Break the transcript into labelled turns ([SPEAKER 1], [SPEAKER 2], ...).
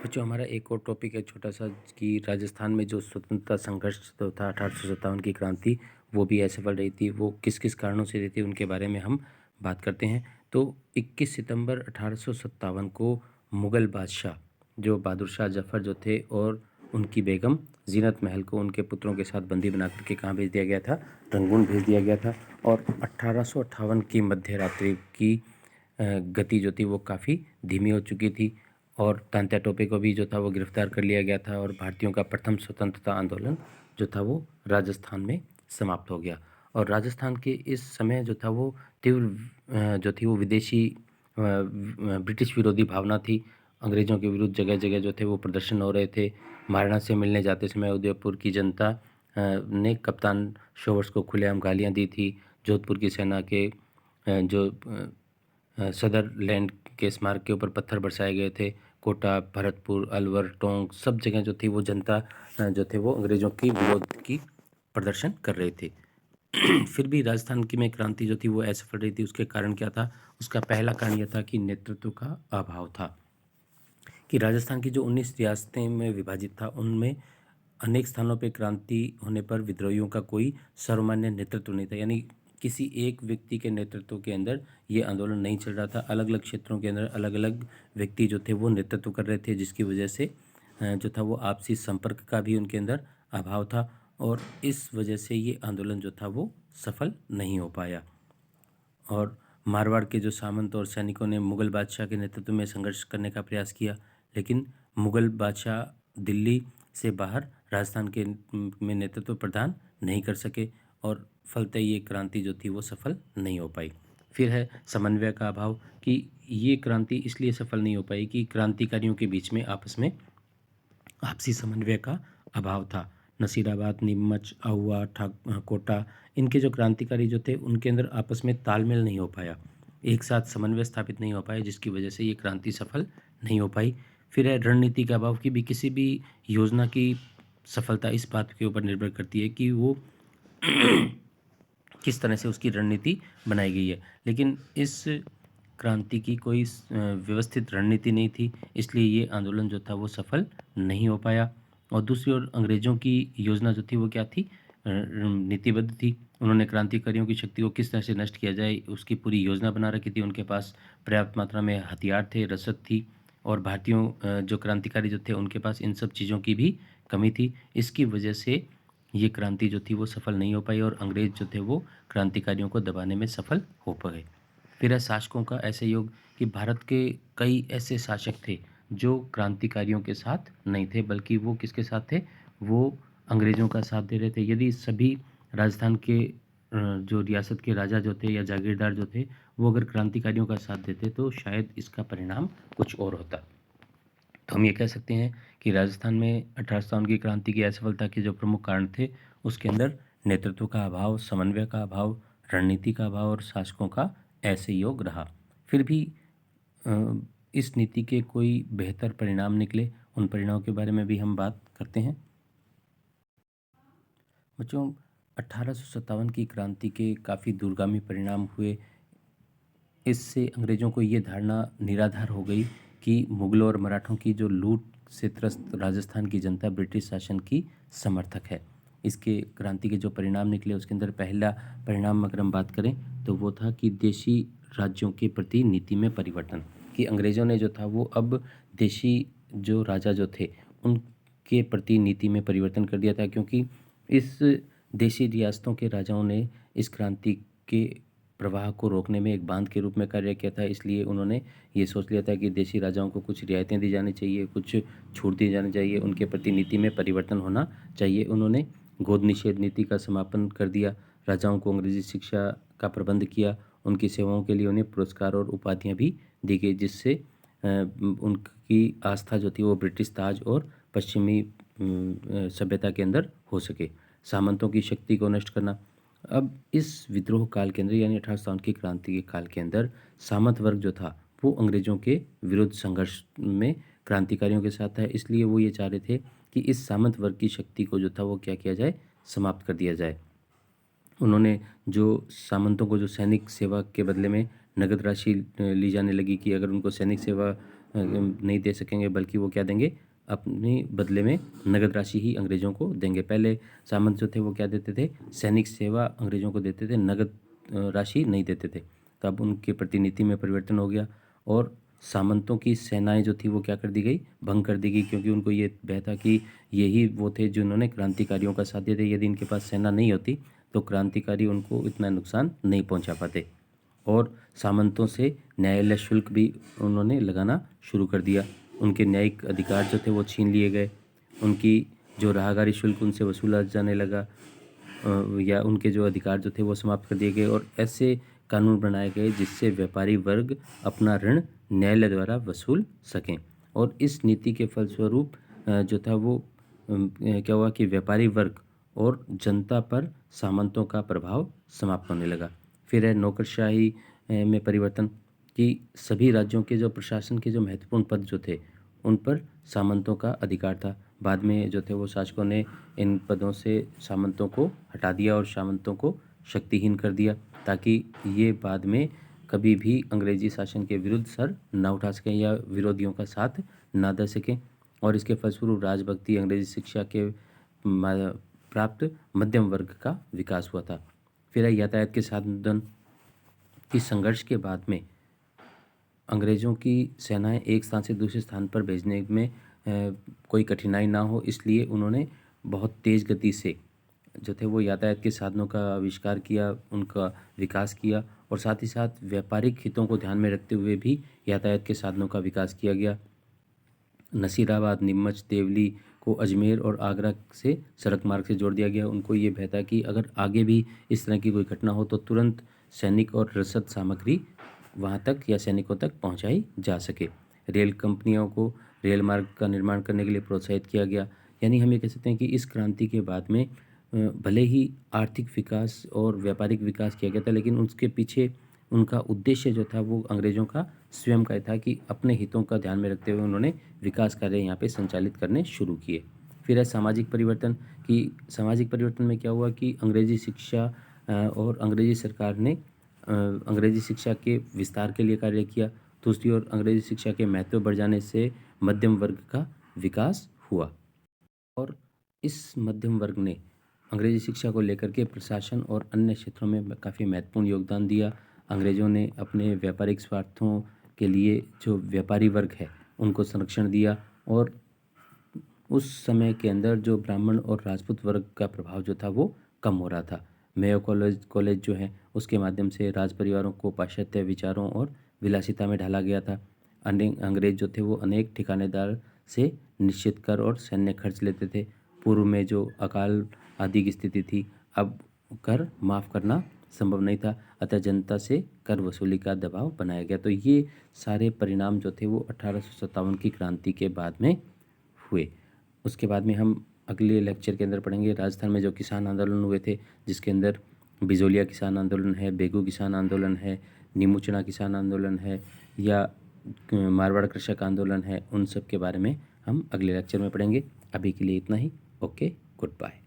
[SPEAKER 1] बच्चों हमारा एक और टॉपिक है छोटा सा कि राजस्थान में जो स्वतंत्रता संघर्ष जो था 1857 की क्रांति वो भी असफल रही थी। वो किस किस कारणों से रही थी उनके बारे में हम बात करते हैं। तो 21 सितंबर 1857 को मुग़ल बादशाह जो बहादुर शाह जफ़र जो थे और उनकी बेगम जीनत महल को उनके पुत्रों के साथ बंदी बना करके कहाँ भेज दिया गया था? रंगून भेज दिया गया था। और 1858 की मध्य रात्रि की गति जो थी वो काफ़ी धीमी हो चुकी थी और तात्या टोपे को भी जो था वो गिरफ्तार कर लिया गया था और भारतीयों का प्रथम स्वतंत्रता आंदोलन जो था वो राजस्थान में समाप्त हो गया। और राजस्थान के इस समय जो था वो तीव्र जो थी वो विदेशी ब्रिटिश विरोधी भावना थी। अंग्रेज़ों के विरुद्ध जगह जगह जो थे वो प्रदर्शन हो रहे थे। महाराणा से मिलने जाते समय उदयपुर की जनता ने कप्तान शोवर्स को खुलेआम गालियाँ दी थी। जोधपुर की सेना के जो सदरलैंड के स्मारक के ऊपर पत्थर बरसाए गए थे। कोटा, भरतपुर, अलवर, टोंक सब जगह जो थी वो जनता जो थे वो अंग्रेज़ों की विरोध की प्रदर्शन कर रहे थे। फिर भी राजस्थान की में क्रांति जो थी वो असफल रही थी। उसके कारण क्या था? उसका पहला कारण यह था कि नेतृत्व का अभाव था कि राजस्थान की जो 19 रियासतें में विभाजित था उनमें अनेक स्थानों पे क्रांति होने पर विद्रोहियों का कोई सर्वमान्य नेतृत्व नहीं था। यानी किसी एक व्यक्ति के नेतृत्व के अंदर ये आंदोलन नहीं चल रहा था। अलग अलग क्षेत्रों के अंदर अलग अलग व्यक्ति जो थे वो नेतृत्व कर रहे थे, जिसकी वजह से जो था वो आपसी संपर्क का भी उनके अंदर अभाव था और इस वजह से ये आंदोलन जो था वो सफल नहीं हो पाया। और मारवाड़ के जो सामंत और सैनिकों ने मुग़ल बादशाह के नेतृत्व में संघर्ष करने का प्रयास किया, लेकिन मुग़ल बादशाह दिल्ली से बाहर राजस्थान के में नेतृत्व प्रदान नहीं कर सके और फलतः ये क्रांति जो थी वो सफल नहीं हो पाई। फिर है समन्वय का अभाव कि ये क्रांति इसलिए सफल नहीं हो पाई कि क्रांतिकारियों के बीच में आपस में आपसी समन्वय का अभाव था। नसीराबाद, नीमच, आहुआ, कोटा इनके जो क्रांतिकारी जो थे उनके अंदर आपस में तालमेल नहीं हो पाया, एक साथ समन्वय स्थापित नहीं हो पाया, जिसकी वजह से ये क्रांति सफल नहीं हो पाई। फिर है रणनीति का अभाव कि भी किसी भी योजना की सफलता इस बात के ऊपर निर्भर करती है कि वो किस तरह से उसकी रणनीति बनाई गई है। लेकिन इस क्रांति की कोई व्यवस्थित रणनीति नहीं थी, इसलिए ये आंदोलन जो था वो सफल नहीं हो पाया। और दूसरी ओर अंग्रेज़ों की योजना जो थी वो क्या थी? नीतिबद्ध थी। उन्होंने क्रांतिकारियों की शक्ति को किस तरह से नष्ट किया जाए उसकी पूरी योजना बना रखी थी। उनके पास पर्याप्त मात्रा में हथियार थे, रसद थी और भारतीयों जो क्रांतिकारी जो थे उनके पास इन सब चीज़ों की भी कमी थी। इसकी वजह से ये क्रांति जो थी वो सफल नहीं हो पाई और अंग्रेज़ जो थे वो क्रांतिकारियों को दबाने में सफल हो पाए। फिर है शासकों का ऐसे योग कि भारत के कई ऐसे शासक थे जो क्रांतिकारियों के साथ नहीं थे, बल्कि वो किसके साथ थे? वो अंग्रेज़ों का साथ दे रहे थे। यदि सभी राजस्थान के जो रियासत के राजा जो थे या जागीरदार जो थे, वो अगर क्रांतिकारियों का साथ देते तो शायद इसका परिणाम कुछ और होता। तो हम ये कह सकते हैं कि राजस्थान में 1857 की क्रांति की असफलता के जो प्रमुख कारण थे, उसके अंदर नेतृत्व का अभाव, समन्वय का अभाव, रणनीति का अभाव और शासकों का असहयोग रहा। फिर भी अ, इस नीति के कोई बेहतर परिणाम निकले, उन परिणामों के बारे में भी हम बात करते हैं। बच्चों, 1857 की क्रांति के काफ़ी दूरगामी परिणाम हुए। इससे अंग्रेज़ों को ये धारणा निराधार हो गई कि मुग़लों और मराठों की जो लूट से त्रस्त राजस्थान की जनता ब्रिटिश शासन की समर्थक है। इसके क्रांति के जो परिणाम निकले उसके अंदर पहला परिणाम अगर हम बात करें तो वो था कि देशी राज्यों के प्रति नीति में परिवर्तन, कि अंग्रेज़ों ने जो था वो अब देशी जो राजा जो थे उनके प्रति नीति में परिवर्तन कर दिया था, क्योंकि इस देशी रियासतों के राजाओं ने इस क्रांति के प्रवाह को रोकने में एक बांध के रूप में कार्य किया था। इसलिए उन्होंने ये सोच लिया था कि देशी राजाओं को कुछ रियायतें दी जानी चाहिए, कुछ छूट दी जानी चाहिए, उनके प्रति नीति में परिवर्तन होना चाहिए। उन्होंने गोद निषेध नीति का समापन कर दिया, राजाओं को अंग्रेजी शिक्षा का प्रबंध किया, उनकी सेवाओं के लिए उन्हें पुरस्कार और उपाधियाँ भी दी गई, जिससे उनकी आस्था जो थी वो ब्रिटिश ताज और पश्चिमी सभ्यता के अंदर हो सके। सामंतों की शक्ति को नष्ट करना। अब इस विद्रोह काल के अंदर यानी 1857 की क्रांति के काल के अंदर सामंत वर्ग जो था वो अंग्रेज़ों के विरुद्ध संघर्ष में क्रांतिकारियों के साथ था। इसलिए वो ये चाह रहे थे कि इस सामंत वर्ग की शक्ति को जो था वो क्या किया जाए? समाप्त कर दिया जाए। उन्होंने जो सामंतों को जो सैनिक सेवा के बदले में नगद राशि ली जाने लगी कि अगर उनको सैनिक सेवा नहीं दे सकेंगे, बल्कि वो क्या देंगे, अपने बदले में नगद राशि ही अंग्रेज़ों को देंगे। पहले सामंत जो थे वो क्या देते थे, सैनिक सेवा अंग्रेज़ों को देते थे, नगद राशि नहीं देते थे। तो अब उनके प्रतिनीति में परिवर्तन हो गया और सामंतों की सेनाएँ जो थी वो क्या कर दी गई, भंग कर दी गई, क्योंकि उनको ये भय था कि यही वो थे जिन्होंने क्रांतिकारियों का साथ दिया था। यदि इनके पास सेना नहीं होती तो क्रांतिकारी उनको इतना नुकसान नहीं पहुंचा पाते। और सामंतों से न्यायालय शुल्क भी उन्होंने लगाना शुरू कर दिया। उनके न्यायिक अधिकार जो थे वो छीन लिए गए। उनकी जो राहगारी शुल्क उनसे वसूला जाने लगा, या उनके जो अधिकार जो थे वो समाप्त कर दिए गए। और ऐसे कानून बनाए गए जिससे व्यापारी वर्ग अपना ऋण न्यायालय द्वारा वसूल सकें। और इस नीति के फलस्वरूप जो था वो क्या हुआ कि व्यापारी वर्ग और जनता पर सामंतों का प्रभाव समाप्त होने लगा। फिर है नौकरशाही में परिवर्तन, कि सभी राज्यों के जो प्रशासन के जो महत्वपूर्ण पद जो थे उन पर सामंतों का अधिकार था। बाद में जो थे वो शासकों ने इन पदों से सामंतों को हटा दिया और सामंतों को शक्तिहीन कर दिया, ताकि ये बाद में कभी भी अंग्रेजी शासन के विरुद्ध सर ना उठा सकें या विरोधियों का साथ ना दे सकें। और इसके फलस्वरूप राजभक्ति, अंग्रेजी शिक्षा के प्राप्त मध्यम वर्ग का विकास हुआ था। फिर है यातायात के साधन की संघर्ष के बाद में अंग्रेज़ों की सेनाएं एक स्थान से दूसरे स्थान पर भेजने में कोई कठिनाई ना हो, इसलिए उन्होंने बहुत तेज़ गति से जो थे वो यातायात के साधनों का आविष्कार किया, उनका विकास किया। और साथ ही साथ व्यापारिक हितों को ध्यान में रखते हुए भी यातायात के साधनों का विकास किया गया। नसीराबाद, नीमच, देवली को अजमेर और आगरा से सड़क मार्ग से जोड़ दिया गया। उनको ये भय था कि अगर आगे भी इस तरह की कोई घटना हो तो तुरंत सैनिक और रसद सामग्री वहाँ तक या सैनिकों तक पहुँचाई जा सके। रेल कंपनियों को रेल मार्ग का निर्माण करने के लिए प्रोत्साहित किया गया। यानी हम ये कह सकते हैं कि इस क्रांति के बाद में भले ही आर्थिक विकास और व्यापारिक विकास किया गया था, लेकिन उसके पीछे उनका उद्देश्य जो था वो अंग्रेज़ों का स्वयं का था कि अपने हितों का ध्यान में रखते हुए उन्होंने विकास कार्य यहाँ पे संचालित करने शुरू किए। फिर है सामाजिक परिवर्तन, कि सामाजिक परिवर्तन में क्या हुआ कि अंग्रेजी शिक्षा और अंग्रेजी सरकार ने अंग्रेजी शिक्षा के विस्तार के लिए कार्य किया। दूसरी ओर अंग्रेजी शिक्षा के महत्व बढ़ जाने से मध्यम वर्ग का विकास हुआ। और इस मध्यम वर्ग ने अंग्रेजी शिक्षा को लेकर के प्रशासन और अन्य क्षेत्रों में काफ़ी महत्वपूर्ण योगदान दिया। अंग्रेज़ों ने अपने व्यापारिक स्वार्थों के लिए जो व्यापारी वर्ग है उनको संरक्षण दिया। और उस समय के अंदर जो ब्राह्मण और राजपूत वर्ग का प्रभाव जो था वो कम हो रहा था। मेयो कॉलेज जो है उसके माध्यम से राज परिवारों को पाश्चात्य विचारों और विलासिता में ढाला गया था। अंग्रेज जो थे वो अनेक ठिकानेदार से निश्चित कर और सैन्य खर्च लेते थे। पूर्व में जो अकाल आदि की स्थिति थी, अब कर माफ़ करना संभव नहीं था, अतः जनता से कर वसूली का दबाव बनाया गया। तो ये सारे परिणाम जो थे वो 1857 की क्रांति के बाद में हुए। उसके बाद में हम अगले लेक्चर के अंदर पढ़ेंगे राजस्थान में जो किसान आंदोलन हुए थे, जिसके अंदर बिजोलिया किसान आंदोलन है, बेगू किसान आंदोलन है, नीमूचना किसान आंदोलन है, या मारवाड़ कृषक आंदोलन है। उन सब के बारे में हम अगले लेक्चर में पढ़ेंगे। अभी के लिए इतना ही। Okay, good bye.